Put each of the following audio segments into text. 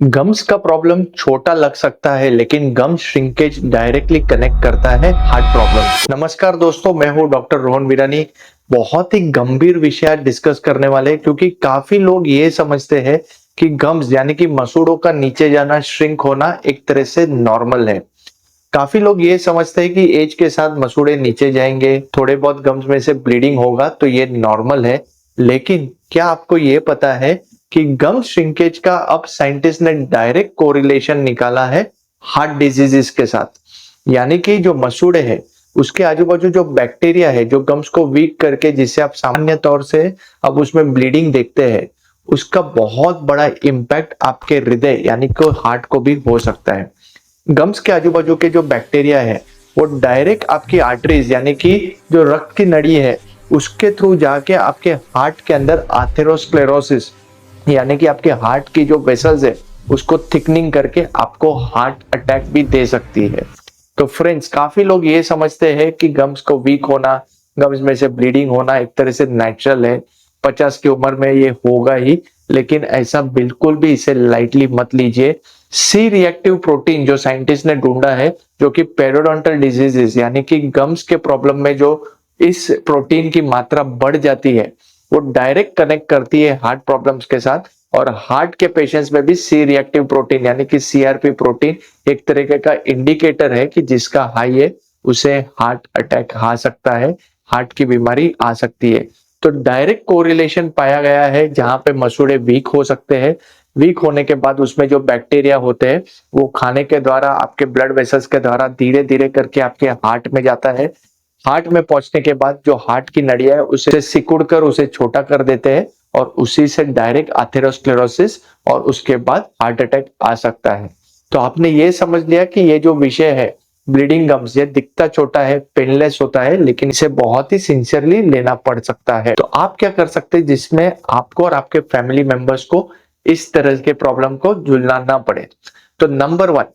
Gums का problem छोटा लग सकता है, लेकिन गम श्रिंकेज डायरेक्टली कनेक्ट करता है हार्ट प्रॉब्लम। नमस्कार दोस्तों, मैं हूं डॉक्टर रोहन वीरानी। बहुत ही गंभीर विषय डिस्कस करने वाले हैं, क्योंकि काफी लोग ये समझते हैं कि गम्स यानी कि मसूड़ों का नीचे जाना, श्रिंक होना एक तरह से नॉर्मल है। काफी लोग ये समझते हैं कि एज के साथ मसूड़े नीचे जाएंगे, थोड़े बहुत गम्स में से ब्लीडिंग होगा तो ये नॉर्मल है। लेकिन क्या आपको ये पता है कि गम श्रिंकेज का अब साइंटिस्ट ने डायरेक्ट कोरिलेशन निकाला है हार्ट डिजीजेस के साथ। यानी कि जो मसूड़े हैं उसके आजू बाजू जो बैक्टीरिया है, जो गम्स को वीक करके जिससे आप सामान्य तौर से अब उसमें ब्लीडिंग देखते हैं, उसका बहुत बड़ा इम्पैक्ट आपके हृदय यानी कि हार्ट को भी हो सकता है। गम्स के आजू बाजू के जो बैक्टीरिया है वो डायरेक्ट आपकी आर्टरीज यानी कि जो रक्त की नली है उसके थ्रू जाके आपके हार्ट के अंदर आथेरोस्क्लेरोसिस यानी कि आपके हार्ट की जो वेसल्स है उसको थिकनिंग करके आपको हार्ट अटैक भी दे सकती है। तो फ्रेंड्स, काफी लोग ये समझते हैं कि गम्स को वीक होना, गम्स में से ब्लीडिंग होना एक तरह से नेचुरल है, 50 की उम्र में ये होगा ही। लेकिन ऐसा बिल्कुल भी इसे लाइटली मत लीजिए। सी रिएक्टिव प्रोटीन जो साइंटिस्ट ने ढूंढा है, जो कि पेरियोडोंटल डिजीजेस यानी कि गम्स के प्रॉब्लम में जो इस प्रोटीन की मात्रा बढ़ जाती है वो डायरेक्ट कनेक्ट करती है हार्ट प्रॉब्लम्स के साथ। और हार्ट के पेशेंट्स में भी सी रिएक्टिव प्रोटीन यानी कि सीआरपी प्रोटीन एक तरीके का इंडिकेटर है कि जिसका हाई है उसे हार्ट अटैक आ सकता है, हार्ट की बीमारी आ सकती है। तो डायरेक्ट कोरिलेशन पाया गया है जहां पे मसूड़े वीक हो सकते हैं। वीक होने के बाद उसमें जो बैक्टीरिया होते हैं वो खाने के द्वारा, आपके ब्लड वेसल्स के द्वारा धीरे धीरे करके आपके हार्ट में जाता है। हार्ट में पहुंचने के बाद जो हार्ट की नड़िया है उसे सिकुड़ कर उसे छोटा कर देते हैं और उसी से डायरेक्ट आथेरोस्क्लेरोसिस और उसके बाद हार्ट अटैक आ सकता है। तो आपने ये समझ लिया कि ये जो विषय है ब्लीडिंग गम्स, ये दिखता छोटा है, पेनलेस होता है, लेकिन इसे बहुत ही सिंसियरली लेना पड़ सकता है। तो आप क्या कर सकते हैं जिसमें आपको और आपके फैमिली मेंबर्स को इस तरह के प्रॉब्लम को झुलना ना पड़े? तो नंबर 1,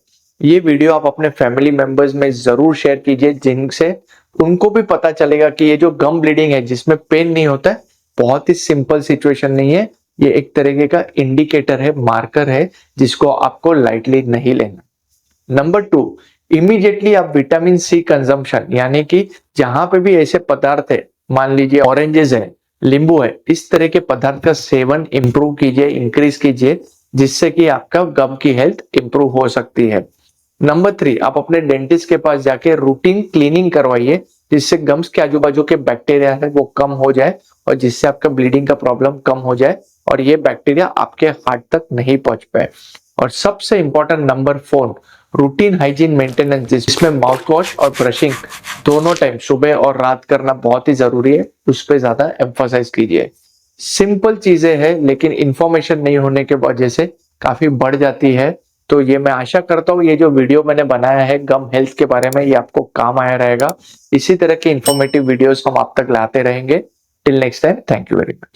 ये वीडियो आप अपने फैमिली मेंबर्स में जरूर शेयर कीजिए, जिनसे उनको भी पता चलेगा कि ये जो गम ब्लीडिंग है जिसमें पेन नहीं होता है, बहुत ही सिंपल सिचुएशन नहीं है। ये एक तरीके का इंडिकेटर है, मार्कर है, जिसको आपको लाइटली नहीं लेना। नंबर 2, इमीडिएटली आप विटामिन सी कंजम्पशन यानी कि जहां पे भी ऐसे पदार्थ है, मान लीजिए ऑरेंजेस है, नींबू है, इस तरह के पदार्थ का सेवन इंप्रूव कीजिए, इंक्रीज कीजिए, जिससे कि आपका गम की हेल्थ इंप्रूव हो सकती है। नंबर 3, आप अपने डेंटिस्ट के पास जाके रूटीन क्लीनिंग करवाइए, जिससे गम्स के आजू बाजू के बैक्टीरिया है वो कम हो जाए और जिससे आपका ब्लीडिंग का प्रॉब्लम कम हो जाए और ये बैक्टीरिया आपके हार्ट तक नहीं पहुंच पाए। और सबसे important number 4, routine hygiene maintenance, जिसमें माउथ वॉश और ब्रशिंग दोनों टाइम सुबह और रात करना बहुत ही जरूरी है, उस पर ज्यादा एम्फोसाइज कीजिए। सिंपल चीजें हैं, लेकिन इंफॉर्मेशन नहीं होने के वजह से काफी बढ़ जाती है। तो ये मैं आशा करता हूँ ये जो वीडियो मैंने बनाया है गम हेल्थ के बारे में, ये आपको काम आया रहेगा। इसी तरह के इंफॉर्मेटिव वीडियोस हम आप तक लाते रहेंगे। Till next time, thank you very much.